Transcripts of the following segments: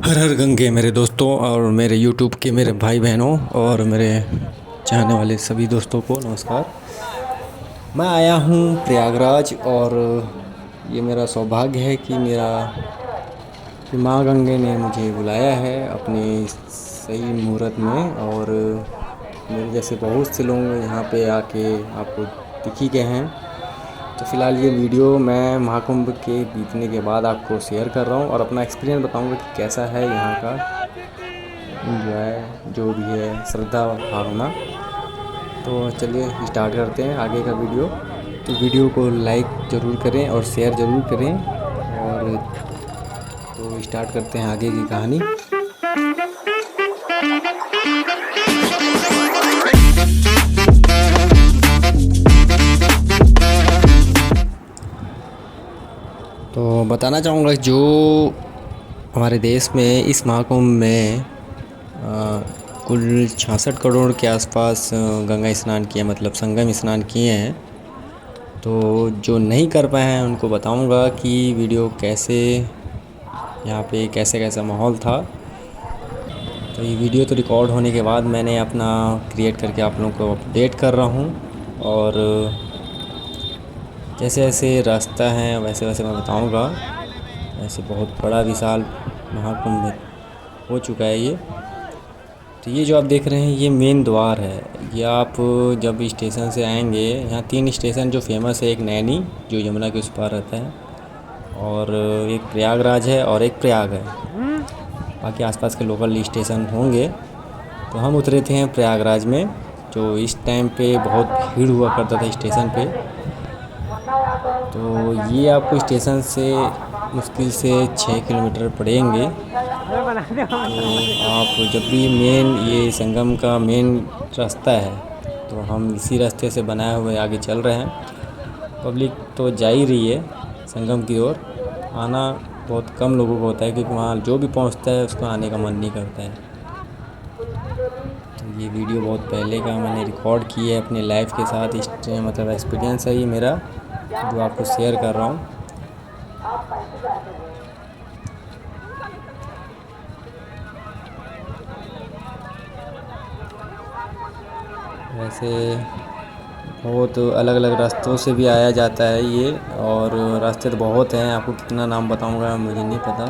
हर हर गंगे मेरे दोस्तों और मेरे यूट्यूब के मेरे भाई बहनों और मेरे चाहने वाले सभी दोस्तों को नमस्कार। मैं आया हूँ प्रयागराज और ये मेरा सौभाग्य है कि कि माँ गंगे ने मुझे बुलाया है अपने सही मुहूर्त में। और मेरे जैसे बहुत से लोग यहाँ पे आके आपको दिख ही गए हैं। तो फ़िलहाल ये वीडियो मैं महाकुंभ के बीतने के बाद आपको शेयर कर रहा हूँ और अपना एक्सपीरियंस बताऊँगा कि कैसा है यहाँ का एंजॉय जो भी है, श्रद्धा भावना। तो चलिए स्टार्ट करते हैं आगे का वीडियो। तो वीडियो को लाइक ज़रूर करें और शेयर ज़रूर करें। और तो स्टार्ट करते हैं आगे की कहानी। तो बताना चाहूँगा जो हमारे देश में इस महाकुंभ में कुल 66 करोड़ के आसपास गंगा स्नान किए, मतलब संगम स्नान किए हैं। तो जो नहीं कर पाए हैं उनको बताऊंगा कि वीडियो कैसे, यहाँ पे कैसे कैसा माहौल था। तो ये वीडियो तो रिकॉर्ड होने के बाद मैंने अपना क्रिएट करके आप लोगों को अपडेट कर रहा हूँ। और जैसे जैसे रास्ता है वैसे वैसे मैं बताऊंगा। वैसे बहुत बड़ा विशाल महाकुंभ हो चुका है ये। तो ये जो आप देख रहे हैं ये मेन द्वार है। ये आप जब स्टेशन से आएंगे, यहाँ 3 स्टेशन जो फेमस है, एक नैनी जो यमुना के उस पार रहता है, और एक प्रयागराज है और एक प्रयाग है। बाकी आसपास के लोकल स्टेशन होंगे। तो हम उतरे थे प्रयागराज में, जो इस टाइम पे बहुत भीड़ हुआ करता था स्टेशन पे। तो ये आपको स्टेशन से मुश्किल से 6 किलोमीटर पड़ेंगे। तो आप जब भी ये संगम का मेन रास्ता है, तो हम इसी रास्ते से बनाए हुए आगे चल रहे हैं। पब्लिक तो जा ही रही है संगम की ओर। आना बहुत कम लोगों को होता है क्योंकि वहाँ जो भी पहुँचता है उसको आने का मन नहीं करता है। तो ये वीडियो बहुत पहले का मैंने रिकॉर्ड की है अपने लाइफ के साथ। मतलब एक्सपीरियंस है ये मेरा जो आपको शेयर कर रहा हूँ। वैसे बहुत अलग अलग रास्तों से भी आया जाता है ये, और रास्ते तो बहुत हैं, आपको कितना नाम बताऊंगा मुझे नहीं पता।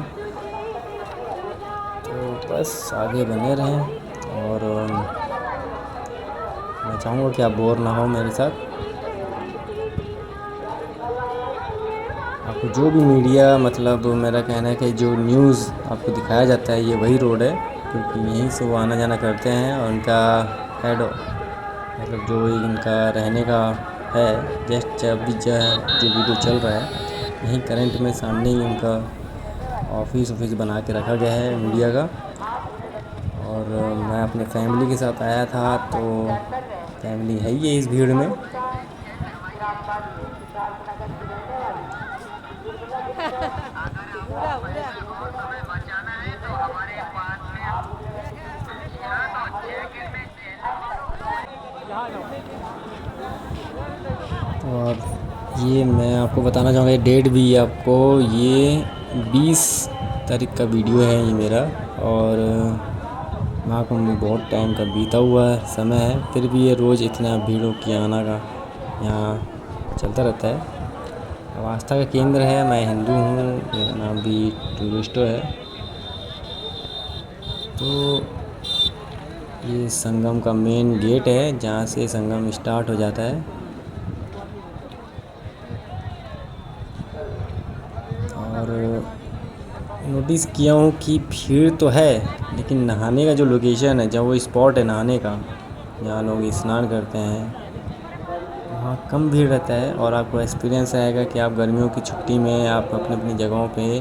तो बस आगे बने रहें और मैं चाहूँगा कि आप बोर ना हो मेरे साथ। आपको जो भी मीडिया, मतलब मेरा कहना है कि जो न्यूज़ आपको दिखाया जाता है ये वही रोड है, क्योंकि यहीं से वो आना जाना करते हैं। और उनका हेड, मतलब जो इनका रहने का है, जस्ट अभी जो वीडियो चल रहा है यहीं करंट में सामने ही उनका ऑफिस बना के रखा गया है मीडिया का। और मैं अपने फैमिली के साथ आया था, तो फैमिली है ही है इस भीड़ में। और ये मैं आपको बताना चाहूँगा, ये डेट भी आपको, ये 20 तारीख का वीडियो है ये मेरा। और महाकुंभ में बहुत टाइम का बीता हुआ समय है, फिर भी ये रोज़ इतना भीड़ों की आना का यहाँ चलता रहता है। अब आस्था का केंद्र है, मैं हिंदू हूँ, मेरा नाम भी टूरिस्टो है। तो ये संगम का मेन गेट है जहाँ से संगम स्टार्ट हो जाता है। और नोटिस किया हूँ कि भीड़ तो है, लेकिन नहाने का जो लोकेशन है, जहाँ वो स्पॉट है नहाने का, जहाँ लोग स्नान करते हैं, वहाँ कम भीड़ रहता है। और आपको एक्सपीरियंस आएगा कि आप गर्मियों की छुट्टी में आप अपनी अपनी जगहों पे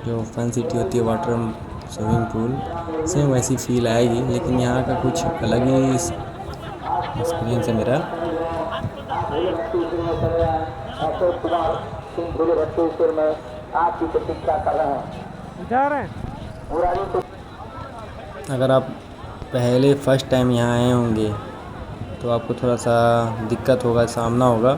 जो फन सिटी होती है, वाटर स्विमिंग पूल, सेम वैसी फील आएगी। लेकिन यहाँ का कुछ अलग ही एक्सपीरियंस है मेरा। अगर आप पहले फर्स्ट टाइम यहाँ आए होंगे तो आपको थोड़ा सा दिक्कत होगा, सामना होगा,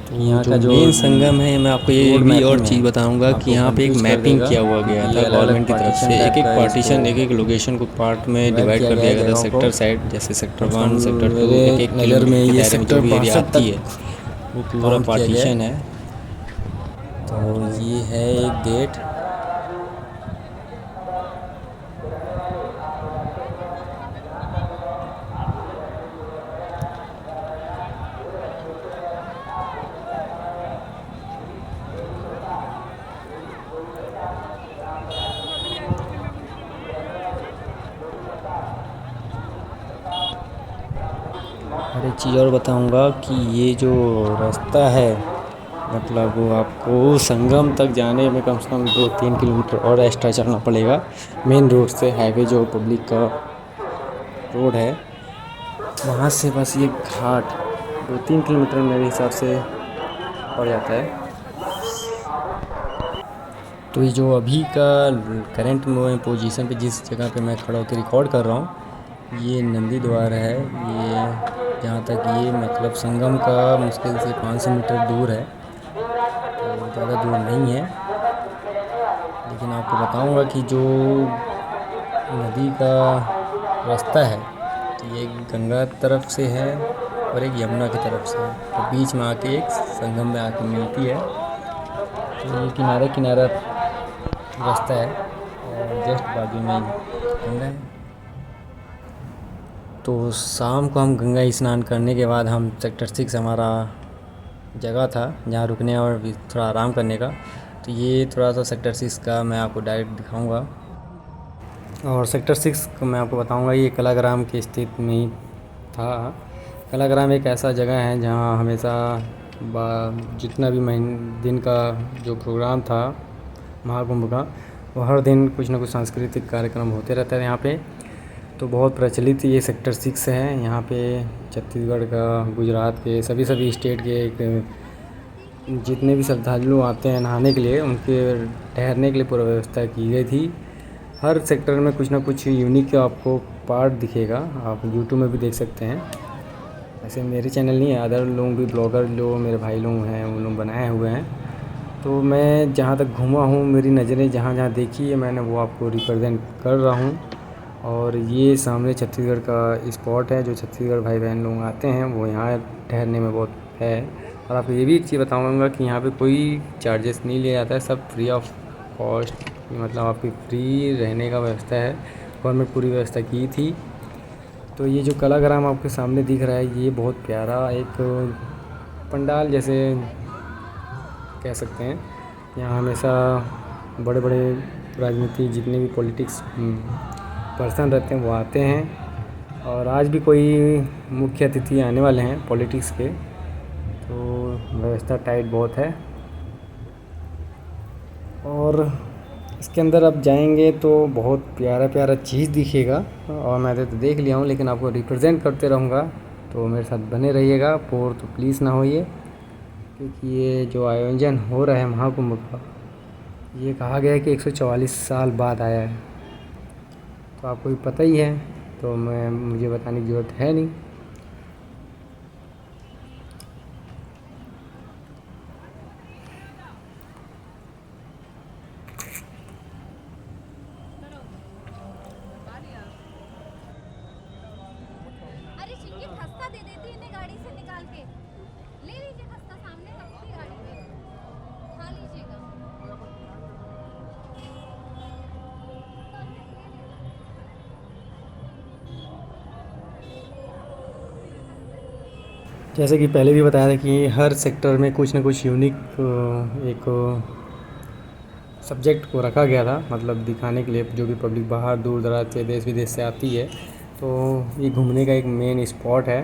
यहाँ का जो मेन संगम है, मैं आपको ये भी और चीज़ बताऊंगा कि यहाँ पे एक मैपिंग किया हुआ गया था गवर्नमेंट की तरफ से। एक एक पार्टीशन, एक एक लोकेशन को पार्ट में डिवाइड कर दिया गया था, सेक्टर साइड, जैसे सेक्टर 1, सेक्टर 2, एक एक किलोमीटर के दायरे में जो भी एरिया आती है वो पूरा पार्टीशन है। तो ये है एक गेट। और एक चीज़ और बताऊंगा कि ये जो रास्ता है, मतलब वो आपको संगम तक जाने में कम से कम 2-3 किलोमीटर और एक्स्ट्रा चलना पड़ेगा मेन रोड से। हाईवे जो पब्लिक का रोड है वहाँ से बस ये घाट 2-3 किलोमीटर मेरे हिसाब से पड़ जाता है। तो ये जो अभी का करंट पोजीशन पे जिस जगह पे मैं खड़ा होकर रिकॉर्ड कर रहा हूँ, ये नंदी द्वार है। ये जहाँ तक ये मतलब संगम का मुश्किल से 500 मीटर दूर है, तो ज़्यादा दूर नहीं है। लेकिन आपको बताऊंगा कि जो नदी का रास्ता है, तो ये गंगा तरफ से है और एक यमुना की तरफ से है, तो बीच में आके एक संगम में आके मिलती है। तो ये किनारे किनारा रास्ता है और जस्ट बाजू में गंगा है। तो शाम को हम गंगा स्नान करने के बाद हम सेक्टर 6 हमारा जगह था जहाँ रुकने और थोड़ा आराम करने का। तो ये थोड़ा सा सेक्टर 6 का मैं आपको डायरेक्ट दिखाऊंगा। और सेक्टर 6 को मैं आपको बताऊंगा, ये कलाग्राम के स्थित में ही था। कलाग्राम एक ऐसा जगह है जहाँ हमेशा जितना भी दिन का जो प्रोग्राम था महाकुंभ का, वो हर दिन कुछ ना कुछ सांस्कृतिक कार्यक्रम होते रहता है यहाँ पे। तो बहुत प्रचलित ये सेक्टर 6 है। यहाँ पे छत्तीसगढ़ का, गुजरात के, सभी स्टेट के जितने भी श्रद्धालु आते हैं नहाने के लिए, उनके ठहरने के लिए पूरा व्यवस्था की गई थी। हर सेक्टर में कुछ ना कुछ यूनिक आपको पार्ट दिखेगा, आप यूट्यूब में भी देख सकते हैं। ऐसे मेरे चैनल नहीं है, अदर लोग भी, ब्लॉगर जो मेरे भाई लोग हैं उन लोग बनाए हुए हैं। तो मैं जहाँ तक घूमा हूँ, मेरी नज़रें जहाँ जहाँ देखी है मैंने, वो आपको रिप्रेजेंट कर रहा हूँ। और ये सामने छत्तीसगढ़ का स्पॉट है, जो छत्तीसगढ़ भाई बहन लोग आते हैं वो यहाँ ठहरने में बहुत है। और आपको ये भी एक चीज़ बताऊँगा कि यहाँ पे कोई चार्जेस नहीं लिया जाता है, सब फ्री ऑफ कॉस्ट, मतलब आपकी फ्री रहने का व्यवस्था है। गवर्नमेंट पूरी व्यवस्था की थी। तो ये जो कलाग्राम आपके सामने दिख रहा है, ये बहुत प्यारा एक पंडाल जैसे कह सकते हैं। यहाँ हमेशा बड़े बड़े राजनीति, जितने भी पॉलिटिक्स पर्सन रहते हैं वो आते हैं। और आज भी कोई मुख्य अतिथि आने वाले हैं पॉलिटिक्स के, तो व्यवस्था टाइट बहुत है। और इसके अंदर आप जाएंगे तो बहुत प्यारा प्यारा चीज़ दिखेगा, और मैं तो देख लिया हूँ, लेकिन आपको रिप्रेजेंट करते रहूँगा, तो मेरे साथ बने रहिएगा। बोर तो प्लीज़ ना होइए, क्योंकि ये जो आयोजन हो रहा है महाकुंभ का, ये कहा गया है कि 144 साल बाद आया है। तो आपको भी पता ही है, तो मुझे बताने की ज़रूरत है नहीं। अरे चिंकी, खस्ता दे देती इन्हें गाड़ी से निकाल के। ले लीजिए खस्ता, सामने रखी गाड़ी में, खा लीजिएगा। जैसे कि पहले भी बताया था कि हर सेक्टर में कुछ ना कुछ यूनिक एक सब्जेक्ट को रखा गया था, मतलब दिखाने के लिए। जो भी पब्लिक बाहर दूर दराज से, देश विदेश से आती है, तो ये घूमने का एक मेन स्पॉट है।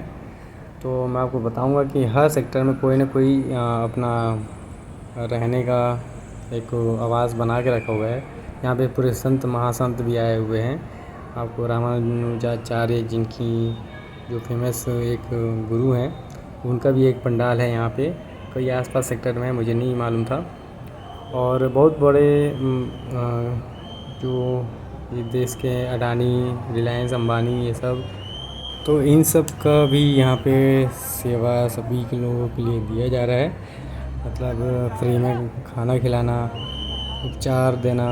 तो मैं आपको बताऊंगा कि हर सेक्टर में कोई ना कोई अपना रहने का एक आवास बना के रखा हुआ है। यहाँ पे पूरे संत महासंत भी आए हुए हैं। आपको रामानुजाचार्य, जिनकी जो फेमस एक गुरु हैं, उनका भी एक पंडाल है यहाँ पे। कोई आसपास सेक्टर में, मुझे नहीं मालूम था। और बहुत बड़े जो ये देश के अडानी, रिलायंस, अंबानी, ये सब तो इन सब का भी यहाँ पे सेवा सभी के लोगों के लिए दिया जा रहा है, मतलब फ्री में खाना खिलाना, उपचार देना।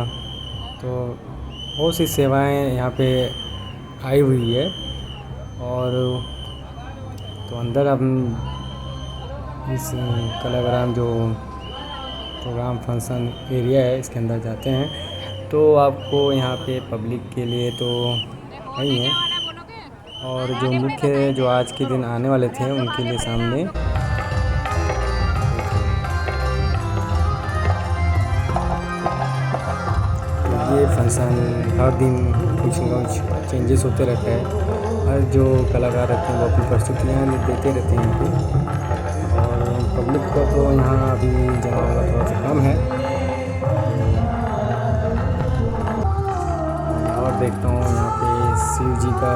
तो बहुत सी सेवाएं यहाँ पे आई हुई है। और तो अंदर हम इस कलाग्राम जो प्रोग्राम फंक्शन एरिया है इसके अंदर जाते हैं, तो आपको यहाँ पे पब्लिक के लिए तो नहीं है, और जो मुख्य जो आज के दिन आने वाले थे उनके लिए सामने ये फंक्शन हर दिन कुछ न कुछ चेंजेस होते रहता है। हर जो कलाकार रहते हैं वो अपनी प्रस्तुतियाँ देते रहते हैं यहाँ पे। और पब्लिक का तो यहाँ अभी जमावड़ा थोड़ा सा कम है। और देखता हूँ यहाँ पे शिव जी का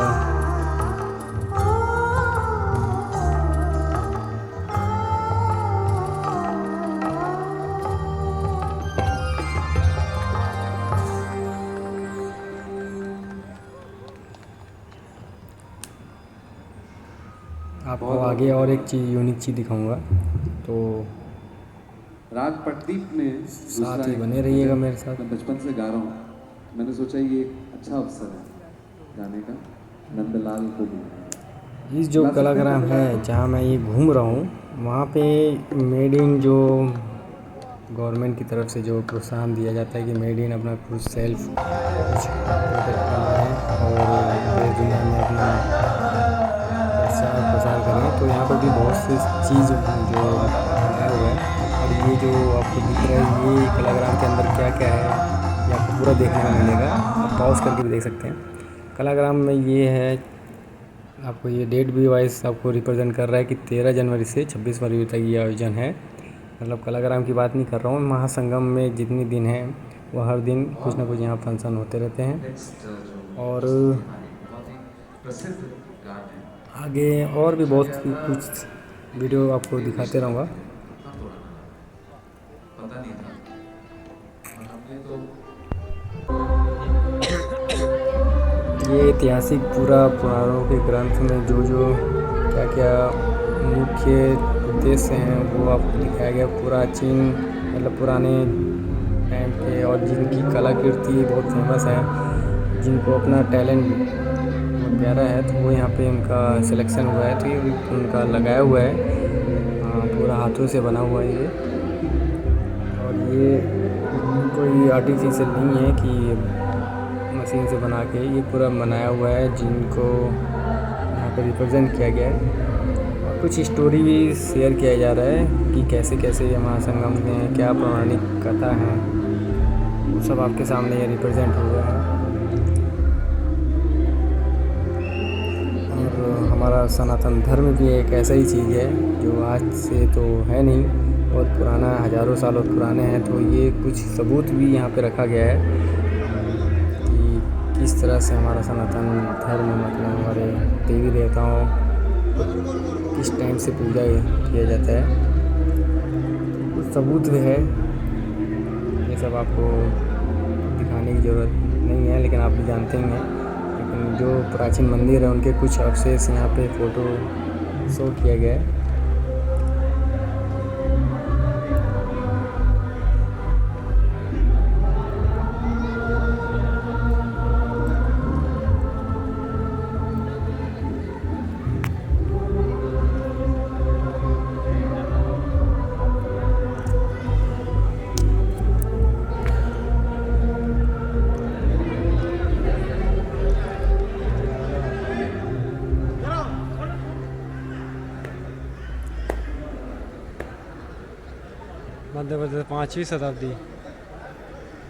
आपको आगे और एक चीज़ यूनिक चीज़ दिखाऊंगा, तो राग पटदीप में साथ ही बने रहिएगा मेरे साथ। मैं बचपन से गा रहा हूँ, मैंने सोचा ये एक अच्छा अवसर है गाने का। नंदलाल को भी इस जो कलाग्राम है जहाँ मैं ये घूम रहा हूँ, वहाँ पे मेड इन जो गवर्नमेंट की तरफ से जो प्रोत्साहन दिया जाता है कि मेड इन अपना खुद सेल्फ कुछ प्रोडक्ट बनाएं और देश दुनिया में अपना प्रसार करें। तो यहाँ पर भी बहुत सी चीज़ जो बनाया हुआ है। और ये जो आपको दिख रहा है ये कलाग्राम के अंदर क्या क्या है ये आपको पूरा देखने को मिलेगा। आप पॉज करके भी देख सकते हैं। कलाग्राम में ये है, आपको ये डेट भी वाइज आपको रिप्रेजेंट कर रहा है कि 13 जनवरी से 26 फरवरी तक ये आयोजन है। मतलब कलाग्राम की बात नहीं कर रहा हूँ, महासंगम में जितने दिन हैं वो हर दिन कुछ ना कुछ यहाँ फंक्शन होते रहते हैं। और आगे और भी बहुत कुछ वीडियो आपको दिखाते रहूँगा। पता नहीं था और हमने तो ये ऐतिहासिक पूरा पुराणों के ग्रंथ में जो जो क्या क्या मुख्य उद्देश्य हैं वो आपको दिखाया गया। प्राचीन मतलब पुराने टाइम के, और जिनकी कलाकृति बहुत फेमस है, जिनको अपना टैलेंट बहुत प्यारा है, तो वो यहाँ पे उनका सिलेक्शन हुआ है। तो ये उनका लगाया हुआ है, पूरा हाथों से बना हुआ है ये। और ये कोई आर्टिफिशियल नहीं है कि मशीन से बना के, ये पूरा बनाया हुआ है जिनको यहाँ पर रिप्रेजेंट किया गया है। और कुछ स्टोरी भी शेयर किया जा रहा है कि कैसे कैसे ये महासंगम में क्या पौराणिक कथा है, वो सब आपके सामने ये रिप्रेजेंट हुआ है। और हमारा सनातन धर्म भी एक ऐसा ही चीज़ है जो आज से तो है नहीं, बहुत पुराना, हज़ारों सालों पुराने हैं। तो ये कुछ सबूत भी यहाँ पे रखा गया है कि किस तरह से हमारा सनातन धर्म, मतलब हमारे देवी देवताओं किस टाइम से पूजा किया जाता है। कुछ सबूत भी है, ये सब आपको दिखाने की ज़रूरत नहीं है, लेकिन आप भी जानते ही हैं। लेकिन जो प्राचीन मंदिर है उनके कुछ अवशेष यहाँ पे फ़ोटो शो किया गया है। मध्य प्रदेश 5वीं शताब्दी।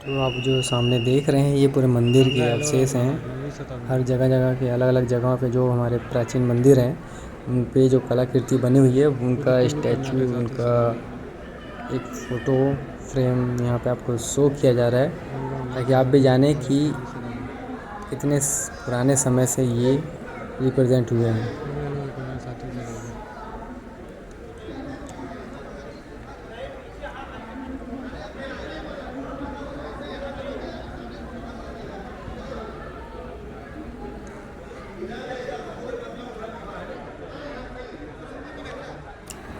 तो आप जो सामने देख रहे हैं ये पूरे मंदिर के अवशेष हैं। 9वीं शताब्दी। हर जगह जगह के अलग अलग जगहों पे जो हमारे प्राचीन मंदिर हैं उन पे जो कलाकृति बनी हुई है, उनका स्टैचू, उनका एक फ़ोटो फ्रेम यहाँ पे आपको शो किया जा रहा है, ताकि आप भी जानें कि कितने पुराने समय से ये रिप्रेजेंट हुए हैं।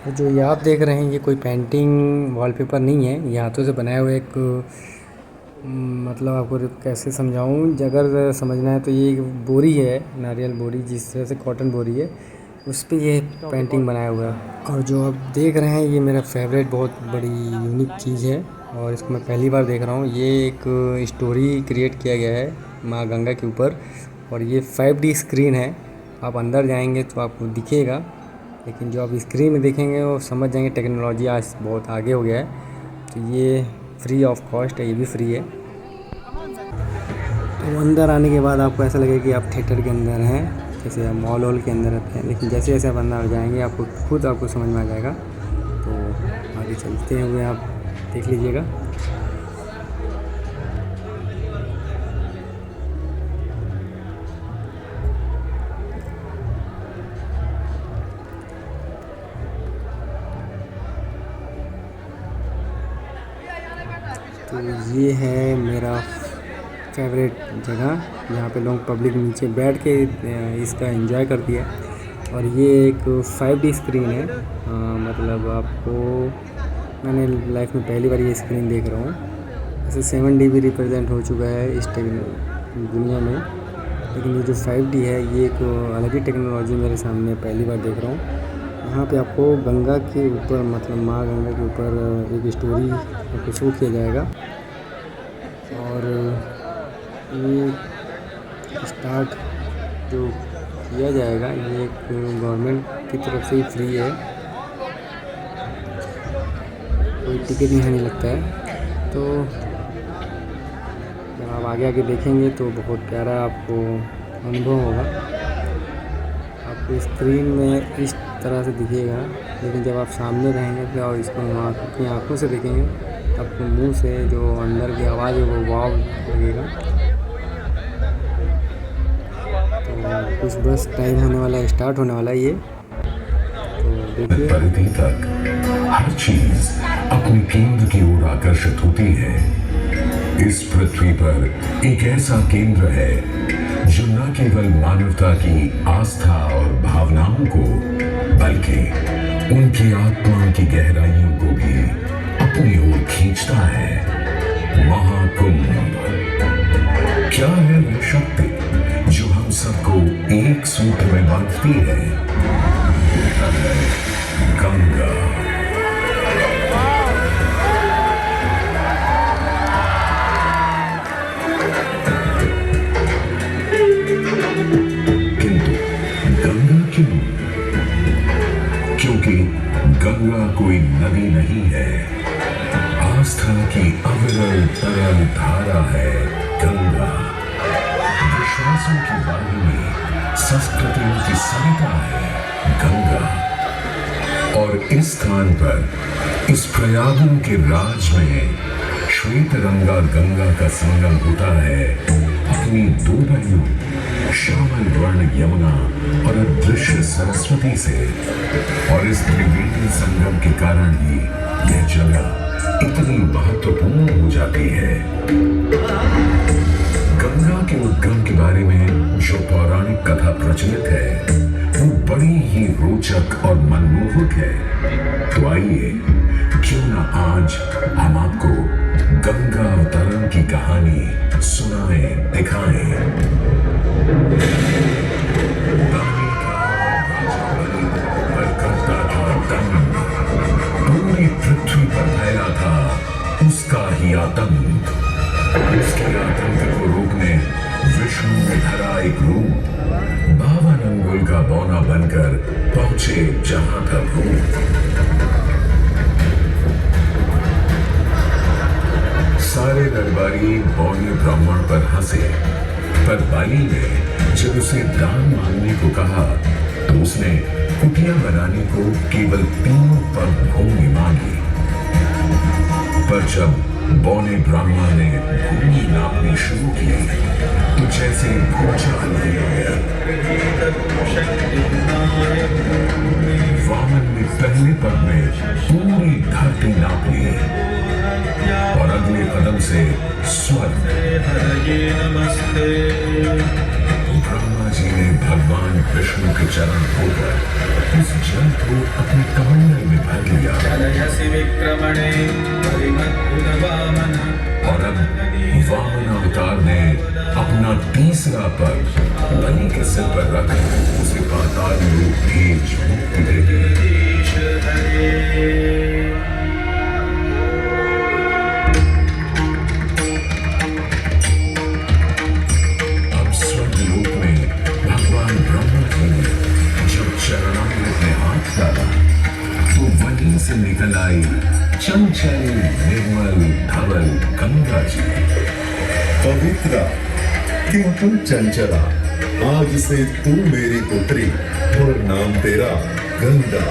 तो जो ये आप देख रहे हैं ये कोई पेंटिंग वॉलपेपर नहीं है, ये हाथों से बनाया हुआ एक मतलब आपको कैसे समझाऊं, अगर समझना है तो ये एक बोरी है, नारियल बोरी, जिस तरह से कॉटन बोरी है उस पे ये पेंटिंग बनाया हुआ है। और जो आप देख रहे हैं ये मेरा फेवरेट बहुत बड़ी यूनिक चीज़ है और इसको मैं पहली बार देख रहा हूँ। ये एक स्टोरी क्रिएट किया गया है माँ गंगा के ऊपर और ये 5D स्क्रीन है। आप अंदर जाएंगे तो आपको दिखेगा, लेकिन जो आप स्क्रीन में देखेंगे वो समझ जाएंगे टेक्नोलॉजी आज बहुत आगे हो गया है। तो ये फ्री ऑफ कॉस्ट है, ये भी फ्री है। तो अंदर आने के बाद आपको ऐसा लगेगा कि आप थिएटर के अंदर हैं, जैसे आप मॉल वॉल के अंदर रहते हैं, लेकिन जैसे जैसे आप अंदर जाएंगे आपको खुद आपको समझ में आ जाएगा। तो आगे चलते हुए आप देख लीजिएगा। तो ये है मेरा फेवरेट जगह, जहाँ पे लोग पब्लिक नीचे बैठ के इसका एंजॉय करती है। और ये एक 5D स्क्रीन है, मतलब आपको मैंने लाइफ में पहली बार ये स्क्रीन देख रहा हूँ। ऐसे 7D भी रिप्रेजेंट हो चुका है इस दुनिया में, लेकिन ये जो 5D है ये एक अलग ही टेक्नोलॉजी मेरे सामने पहली बार देख रहा हूँ। यहाँ पे आपको गंगा के ऊपर, मतलब माँ गंगा के ऊपर एक स्टोरी आपको शो किया जाएगा। और ये स्टार्ट जो किया जाएगा ये एक गवर्नमेंट की तरफ से ही फ्री है, कोई टिकट यहाँ नहीं लगता है। तो जब आप आगे आगे देखेंगे तो बहुत प्यारा आपको अनुभव होगा। आपको स्क्रीन में इस तरह से दिखेगा, लेकिन जब आप सामने रहेंगे तो और इसको अपनी आँखों से देखेंगे आपको मुंह से जो अंदर की आवाज़ है वो वाव लगेगा। तो कुछ बस टाइम होने वाला है, स्टार्ट होने वाला है ये, तो देखिए। परिधि तक हर चीज अपने केंद्र की ओर आकर्षित होती है। इस पृथ्वी पर एक ऐसा केंद्र है जो न केवल मानवता की आस्था और भावनाओं को, बल्कि उनकी आत्मा की गहराइयों को भी अपनी ओर खींचता है। महाकुंभ क्या है वह शक्ति जो हम सबको एक सूत्र में बांधती है? गंगा। किंतु गंगा क्यों? क्योंकि गंगा कोई नदी नहीं है, आस्था की अविरल तरल धारा है गंगा। विश्वासों की वाहिनी, संस्कृतियों की सरिता है गंगा। और इस स्थान पर, इस प्रयागों के राज में श्वेत रंगा गंगा का संगम होता है अपनी दो बहनों श्यामल वर्ण यमुना और अदृश्य सरस्वती से। और इस त्रिवेणी संगम के कारण ही यह जगह इतनी महत्वपूर्ण हो जाती है। गंगा के उद्गम के बारे में जो पौराणिक कथा प्रचलित है वो बड़ी ही रोचक और मनमोहक है। तो आइए क्यों ना आज हम आपको गंगा अवतरण की कहानी सुनाएं, दिखाएं। करता था दंड, पूरी पृथ्वी पर फैला था उसका ही आतंक। उसके आतंक को रोकने विष्णु ने धरा एक रूप, 52 अंगुल का बौना बनकर पहुंचे जहां था भूत। सारे दरबारी बौने ब्राह्मण पर हंसे, पर बाली ने जब उसे दान मांगने को कहा तो उसने कुटिया बनाने को केवल 3 पग भूमि मांगी। पर जब बौने ब्राह्मण ने भूमि नापनी शुरू की तो जैसे भूचाल हो गया। वामन ने पहले पग में पूरी धरती नाप ली और अगले कदम से स्वर्ग। ब्रह्मा जी ने भगवान विष्णु के चरण धोकर इस जल को अपने कमंडल में भर लिया और अब वामन अवतार ने अपना तीसरा पग बलि के सिर पर रख उसे पाताल लोक भेज मुक्ति दे दी। अब स्वर्गलोक में भगवान ब्रह्मा जी ने जब चरणामृत में हाथ डाला तो वहीं से निकल आई चंचल निर्मल धवल गंगा जी। पवित्रा किंतु चंचला, आज से तू मेरी पुत्री और नाम तेरा गंगा।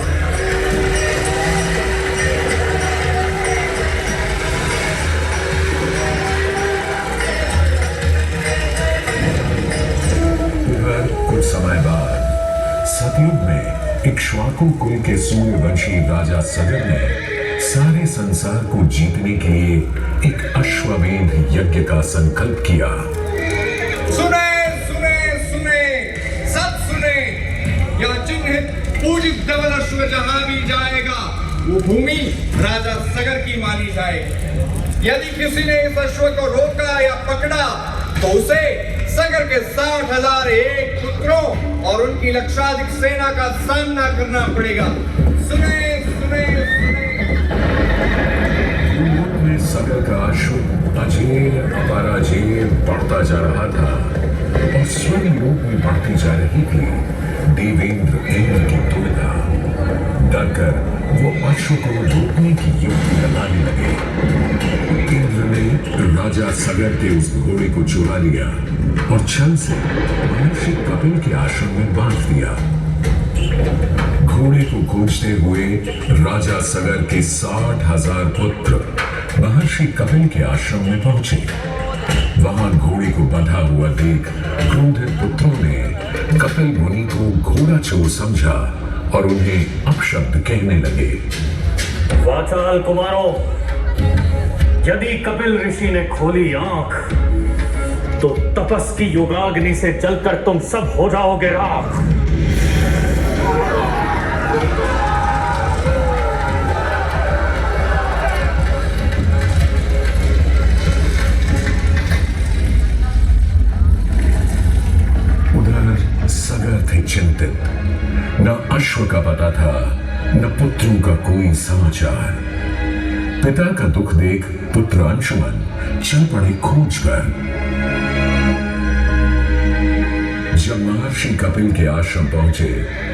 कुछ समय बाद सतयुग में इक्ष्वाकु कुल के सूर्यवंशी राजा सगर ने सारे संसार को जीतने के लिए एक अश्वमेध यज्ञ का संकल्प किया। सुने सुने सुने सब सुने, यह चिन्हित पूजित धवल अश्व जहां भी जाएगा वो भूमि राजा सगर की मानी जाएगी। यदि किसी ने इस अश्व को रोका या पकड़ा तो उसे सगर के 60,001 पुत्रों और उनकी लक्षाधिक सेना का सामना करना पड़ेगा। सुने सुने सुने। में सगर का अश्व अजेय अपराजेय बढ़ता जा रहा था और स्वर्गलोक में बढ़ती जा रही थी देवेंद्र इंद्र की दुविधा। डरकर वो अश्व को रोकने की युक्ति लगाने लगे। इंद्र ने राजा सगर के उस घोड़े को चुरा लिया और छल से महर्षि कपिल के आश्रम में बांध दिया। घोड़े को खोजते हुए राजा सगर के 60,000 पुत्र महर्षि कपिल के आश्रम में पहुंचे। वहां घोड़े को बंधा हुआ देख क्रोधित पुत्रों ने कपिल मुनि को घोड़ा चोर समझा और उन्हें अपशब्द कहने लगे। वाचाल कुमारों, यदि कपिल ऋषि ने खोली आंख तो तपस की युगाग्नि से जलकर तुम सब हो जाओगे राख। सगर थे चिंतित, न अश्व का पता था न पुत्रों का कोई समाचार। पिता का दुख देख पुत्र अंशुमन चल पड़े खोज कर। जब महर्षि कपिल के आश्रम पहुंचे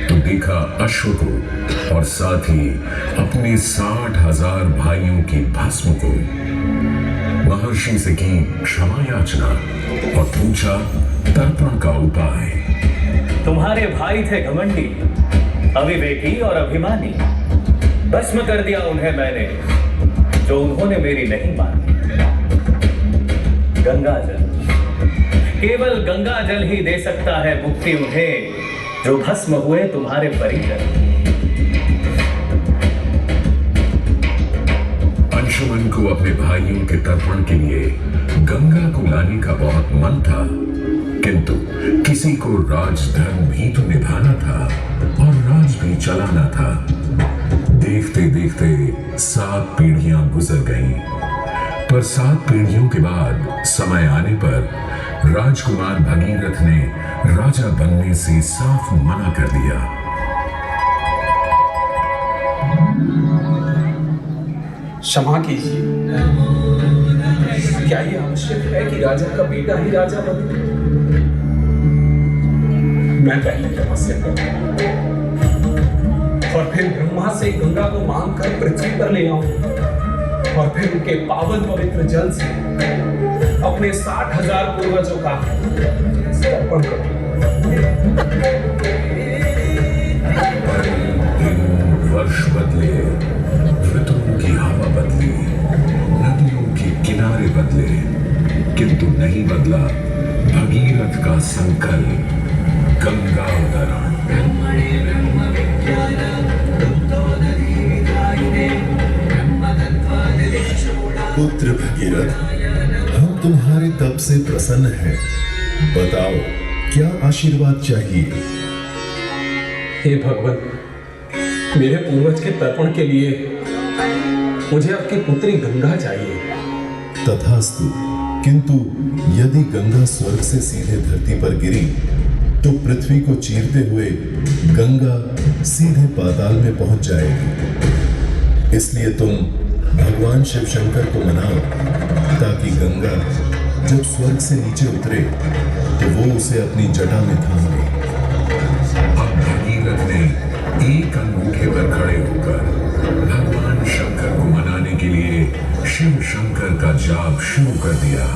तो देखा अश्व को और साथ ही अपने 60,000 भाइयों की भस्म को। महर्षि से की क्षमा याचना और पूछा तर्पण का उपाय। तुम्हारे भाई थे घमंडी, अविवेकी और अभिमानी। भस्म कर दिया उन्हें मैंने, जो उन्होंने मेरी नहीं मानी। गंगाजल, केवल गंगाजल ही दे सकता है मुक्ति उन्हें, जो भस्म हुए तुम्हारे परिजन। अंशुमन को अपने भाइयों के तर्पण के लिए गंगा को लाने का बहुत मन था, किंतु किसी को राजधर्म भी तो निभाना था और राज भी चलाना था। देखते देखते 7 पीढ़ियां गुजर गईं, पर 7 पीढ़ियों के बाद समय आने पर राजकुमार भगीरथ ने राजा बनने से साफ मना कर दिया। क्षमा कीजिए, क्या ये आवश्यक है कि राजा का बेटा ही राजा बने? मैं पहले तपस्या करूं और फिर ब्रह्मा से गंगा को मांग कर पृथ्वी पर ले आऊं और फिर उनके पावन पवित्र जल से अपने 60,000 पूर्वजों का तर्पण करूं। वर्ष बदले, ऋतुओं की हवा बदली, नदियों के किनारे बदले, किंतु नहीं बदला भगीरथ का संकल्प, गंगा उतरण। पुत्र भगीरथ, हम तुम्हारे तप से प्रसन्न हैं। बताओ क्या आशीर्वाद चाहिए? हे भगवान, मेरे पूर्वज के तर्पण के लिए मुझे आपकी पुत्री गंगा चाहिए। तथास्तु। किंतु यदि गंगा स्वर्ग से सीधे धरती पर गिरी तो पृथ्वी को चीरते हुए गंगा सीधे पाताल में पहुंच जाएगी। इसलिए तुम भगवान शिव शंकर को मनाओ ताकि गंगा जब स्वर्ग से नीचे उतरे तो वो उसे अपनी जटा में थाम ले। अब भगीरथ ने एक अंगूठे पर खड़े होकर भगवान शंकर को मनाने के लिए शिव शंकर का जाप शुरू कर दिया।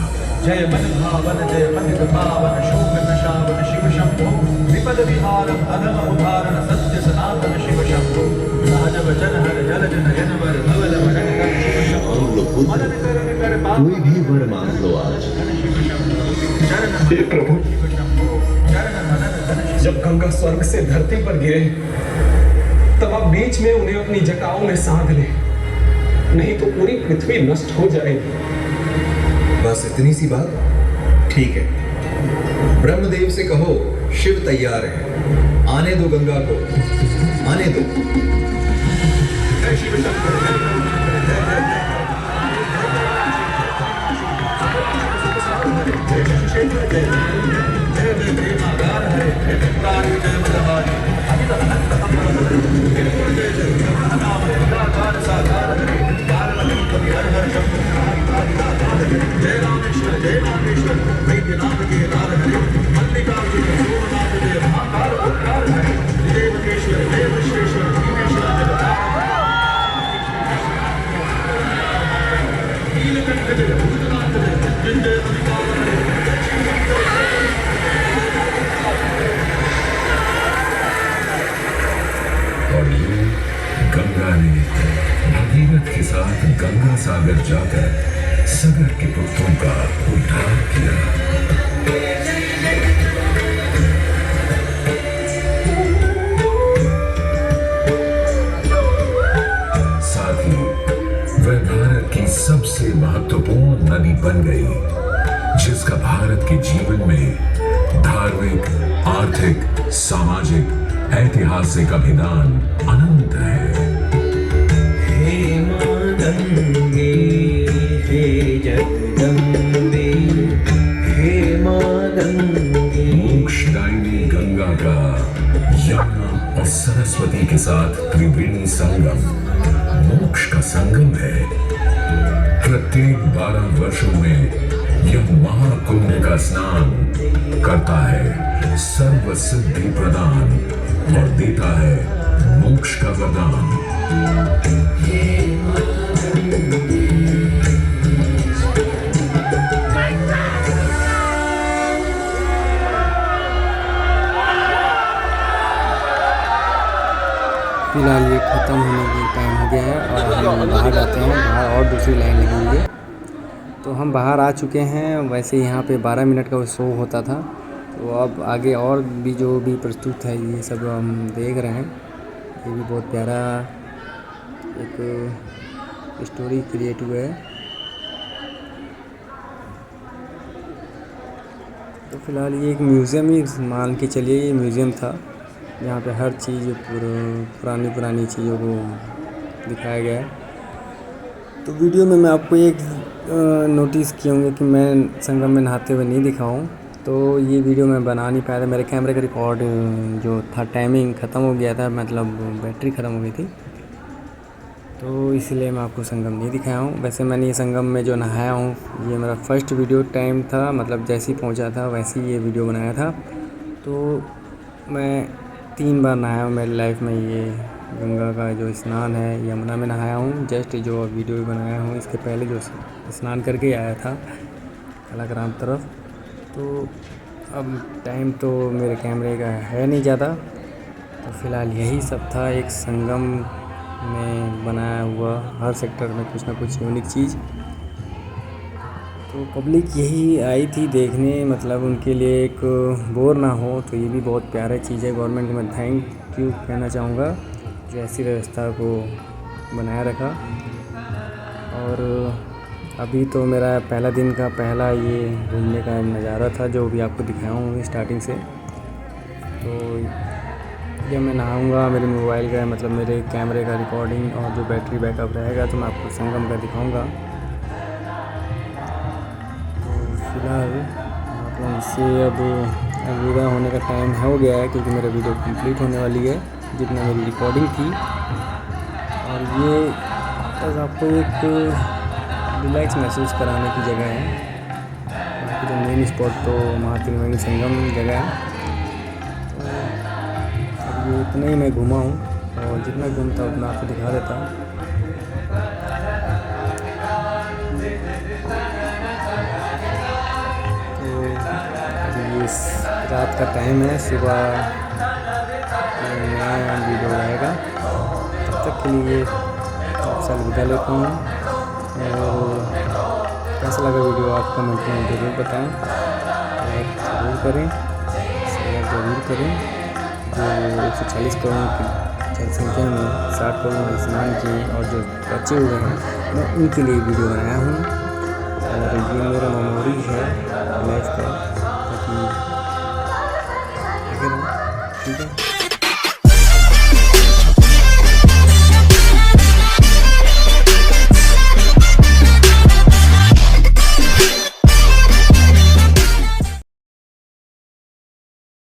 जय मन भावन जय पतित पावन शोक नशावन शिव शंभो विपद विहारम अधम उदाहरण सत्य सनातन शिव शंभो राज वचन हर जल जन जन वर धवल वरण कर शिव शंभो कोई भी वर मांग लो आज। हे प्रभु, जब गंगा स्वर्ग से धरती पर गिरे तब आप बीच में उन्हें अपनी जटाओं में साध ले, नहीं तो पूरी पृथ्वी नष्ट हो जाएगी। बस इतनी सी बात? ठीक है, ब्रह्मदेव से कहो शिव तैयार है, आने दो गंगा को, आने दो। और यूं गंगा ने भगीरथ के साथ गंगा सागर जाकर सगर के पुत्रों का उद्धार किया। साथ ही वह भारत की सबसे महत्वपूर्ण नदी बन गई, जिसका भारत के जीवन में धार्मिक, आर्थिक, सामाजिक, ऐतिहासिक अभिदान अनंत है। हे मां गंगे, हे जगदम्बे, हे मां गंगे। मोक्षदायिनी गंगा का यमुना और सरस्वती के साथ त्रिवेणी संगम मोक्ष का संगम है। प्रत्येक 12 वर्षों में यह महाकुंभ का स्नान करता है सर्व सिद्धि प्रदान और देता है मोक्ष का वरदान। फिलहाल ये ख़त्म होने का टाइम हो गया है और हम बाहर जाते हैं, बाहर और दूसरी लाइन लगी हुई है। तो हम बाहर आ चुके हैं। वैसे यहाँ पे 12 मिनट का शो होता था, तो अब आगे और भी जो भी प्रस्तुत है ये सब हम देख रहे हैं। ये भी बहुत प्यारा एक स्टोरी क्रिएट हुआ है। तो फिलहाल ये एक म्यूज़ियम ही मान के चलिए, ये म्यूज़ियम था यहाँ पे हर चीज़ पुरानी चीज़ों को दिखाया गया है। तो वीडियो में मैं आपको एक नोटिस किए होंगे कि मैं संगम में नहाते हुए नहीं दिखाऊं, तो ये वीडियो मैं बना नहीं पाया था। मेरे कैमरे का रिकॉर्ड जो था टाइमिंग ख़त्म हो गया था, मतलब बैटरी ख़त्म हो गई थी, तो इसलिए मैं आपको संगम नहीं दिखाया हूँ। वैसे मैंने ये संगम में जो नहाया हूँ, ये मेरा फर्स्ट वीडियो टाइम था, मतलब जैसे ही पहुँचा था वैसे ही ये वीडियो बनाया था। तो मैं 3 बार नहाया हूँ मेरी लाइफ में। ये गंगा का जो स्नान है, यमुना में नहाया हूँ, जस्ट जो वीडियो भी बनाया हूँ इसके पहले जो स्नान करके आया था कलाग्राम तरफ। तो अब टाइम तो मेरे कैमरे का है नहीं ज़्यादा, तो फ़िलहाल यही सब था एक संगम में बनाया हुआ, हर सेक्टर में कुछ ना कुछ यूनिक चीज़। तो पब्लिक यही आई थी देखने, मतलब उनके लिए एक बोर ना हो, तो ये भी बहुत प्यारा चीज़ है। गवर्नमेंट को मैं थैंक यू कहना चाहूँगा जो ऐसी व्यवस्था को बनाया रखा। और अभी तो मेरा पहला दिन का पहला ये घूमने का नज़ारा था जो भी आपको दिखाया हूँ स्टार्टिंग से। तो जब मैं नहाऊंगा मेरे मोबाइल का मतलब मेरे कैमरे का रिकॉर्डिंग और जो बैटरी बैकअप रहेगा तो मैं आपको संगम का दिखाऊंगा। तो फिलहाल आप लोगों से अब अलविदा होने का टाइम हो गया है, क्योंकि मेरा वीडियो कंप्लीट होने वाली है जितना मेरी रिकॉर्डिंग थी। और ये बस आपको एक रिलैक्स महसूस कराने की जगह है। बाकी जो मेन स्पॉट तो महात्रिवेणी संगम जगह है। तो अब ये इतना ही मैं घूमा हूँ और जितना घूमता उतना आपको दिखा देता हूँ। तो अभी ये रात का टाइम है, सुबह नया वीडियो रहेगा। तब तक के लिए आपसे अलविदा लेता हूँ। और कैसा लगा वीडियो आप कमेंट में ज़रूर बताएं, लाइक ज़रूर करें, शेयर ज़रूर करें। जो 140 करोड़ की जनसंख्या में 60 करोड़ आयुष्मान की और जो बचे हुए हैं मैं उनके लिए वीडियो बनाया हूँ। और ये मेरा मेमोरी है लाइफ का, ताकि ठीक है।